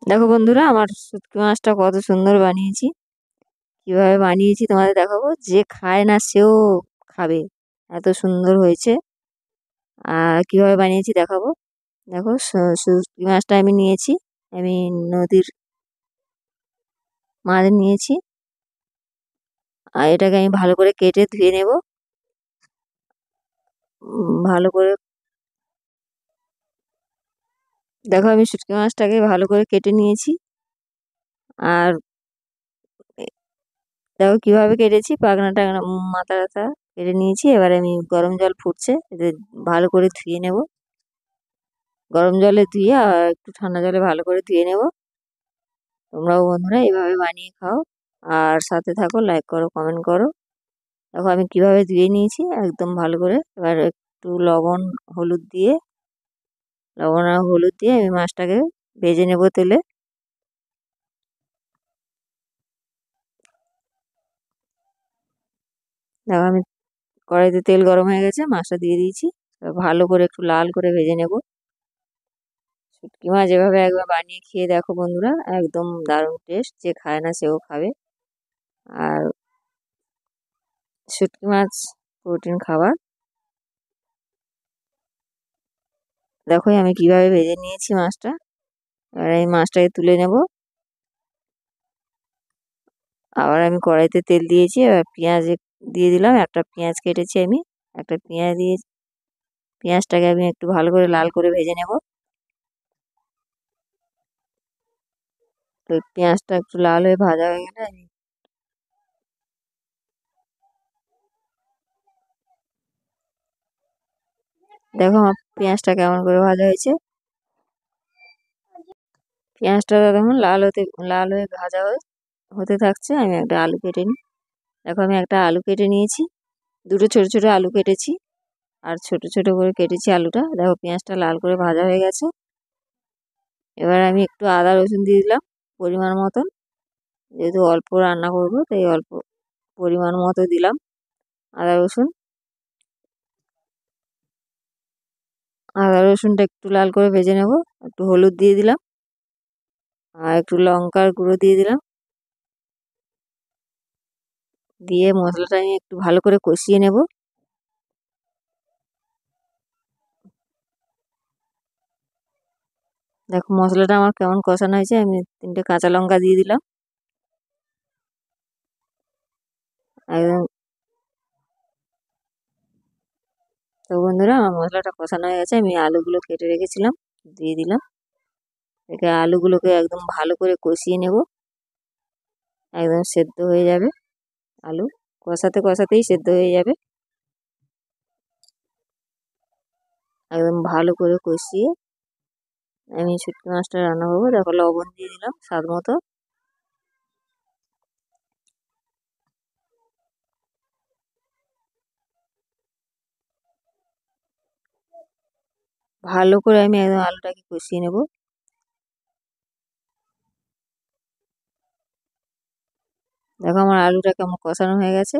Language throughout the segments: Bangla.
দেখো বন্ধুরা, আমার শুটকি মাছটা কত সুন্দর বানিয়েছি। কিভাবে বানিয়েছি তোমাদের দেখাবো। যে খায় না সেও খাবে, এত সুন্দর হয়েছে। আর কিভাবে বানিয়েছি দেখাবো। দেখো, শুটকি মাছটা আমি নিয়েছি। আমি নদীর মাছ নিয়েছি। আর এটাকে আমি ভালো করে কেটে ধুয়ে নেব। ভালো করে দেখো, আমি শুটকি মাছটাকে ভালো করে কেটে নিয়েছি। আর দেখো কিভাবে কেটেছি, পাখনা টাখনা মাথা টাথা কেটে নিয়েছি। এবারে আমি গরম জল ফুটছে, এতে ভালো করে ধুয়ে নেব। গরম জলে ধুয়ে আর একটু ঠান্ডা জলে ভালো করে ধুয়ে নেব। তোমরাও বন্ধুরা এভাবে বানিয়ে খাও। আর সাথে থাকো, লাইক করো, কমেন্ট করো। দেখো আমি কিভাবে ধুয়ে নিয়েছি একদম ভালো করে। এবার একটু লবণ আর হলুদ দিয়ে আমি মাছটাকে ভেজে নেব তেলে। দেখো আমি কড়াইতে তেল গরম হয়ে গেছে, মাছটা দিয়ে দিয়েছি। এবার ভালো করে একটু লাল করে ভেজে নেব। শুটকি মাছ এভাবে একবার বানিয়ে খেয়ে দেখো বন্ধুরা, একদম দারুণ টেস্ট। যে খায় না সেও খাবে। আর শুটকি মাছ প্রোটিন খাবার। দেখো আমি কিভাবে ভেজে নিয়েছি মাছটা। এবার এই মাছটাকে তুলে নেব। আবার আমি কড়াইতে তেল দিয়েছি, এবার পেঁয়াজ দিয়ে দিলাম। একটা পেঁয়াজ কেটেছি আমি। একটা পেঁয়াজ দিয়ে পেঁয়াজটাকে আমি একটু ভালো করে লাল করে ভেজে নেব। তো পেঁয়াজটা একটু লাল হয়ে ভাজা হয়ে গেলে আমি দেখো আমার পেঁয়াজটা কেমন করে ভাজা হয়েছে। পেঁয়াজটা দেখুন লাল হয়ে ভাজা হতে থাকছে। আমি একটা আলু কেটে নিই। দেখো আমি একটা আলু কেটে নিয়েছি। দুটো ছোট ছোট আলু কেটেছি। আর ছোট ছোট করে কেটেছি আলুটা। দেখো পেঁয়াজটা লাল করে ভাজা হয়ে গেছে। এবার আমি একটু আদা রসুন দিয়ে দিলাম পরিমাণ মতন। যেহেতু অল্প রান্না করবো তাই অল্প পরিমাণ মতো দিলাম আদা রসুন। আদা রসুনটা একটু লাল করে ভেজে নেব। একটু হলুদ দিয়ে দিলাম আর একটু লঙ্কার গুঁড়ো দিয়ে দিলাম। দিয়ে মশলাটা আমি একটু ভালো করে কষিয়ে নেব। দেখো মশলাটা আমার কেমন কষানো হয়েছে। আমি 3টে কাঁচা লঙ্কা দিয়ে দিলাম একদম। তো বন্ধুরা, আমার মশলাটা কষানো হয়ে গেছে। আমি আলুগুলো কেটে রেখেছিলাম, দিয়ে দিলাম। একে আলুগুলোকে একদম ভালো করে কষিয়ে নেব। একদম সেদ্ধ হয়ে যাবে আলু। কষাতে কষাতেই সেদ্ধ হয়ে যাবে। একদম ভালো করে কষিয়ে আমি শুটকি মাছটা রান্না করবো। দেখো লবণ দিয়ে দিলাম স্বাদ মতো। ভালো করে আমি একদম আলুটাকে কষিয়ে নেব। দেখো আমার আলুটা কেমন কষানো হয়ে গেছে।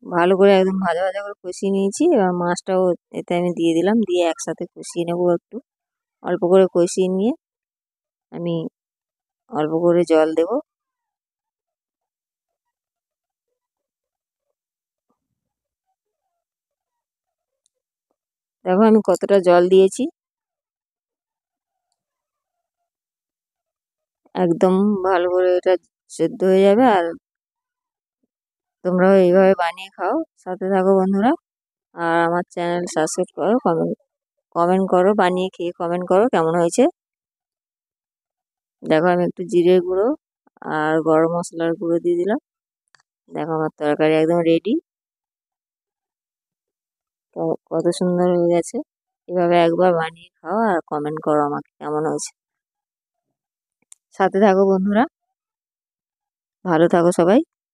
ভালো করে একদম ভাজা ভাজা করে কষিয়ে নিয়েছি। এবার মাছটাও এতে আমি দিয়ে দিলাম, দিয়ে একসাথে কষিয়ে নেবো একটু। অল্প করে কষিয়ে নিয়ে আমি অল্প করে জল দেব। দেখো আমি কতটা জল দিয়েছি। একদম ভালো করে এটা সেদ্ধ হয়ে যাবে। আর তোমরাও এইভাবে বানিয়ে খাও। সাথে থাকো বন্ধুরা। আর আমার চ্যানেল সাবস্ক্রাইব করো, কমেন্ট করো, বানিয়ে খেয়ে কমেন্ট করো কেমন হয়েছে। দেখো আমি একটু জিরের গুঁড়ো আর গরম মশলার গুঁড়ো দিয়ে দিলাম। দেখো আমার তরকারি একদম রেডি। কত সুন্দর হয়ে গেছে। এভাবে একবার বানিয়ে খাও আর কমেন্ট করো আমাকে কেমন হয়েছে। সাথে থাকো বন্ধুরা, ভালো থাকো সবাই।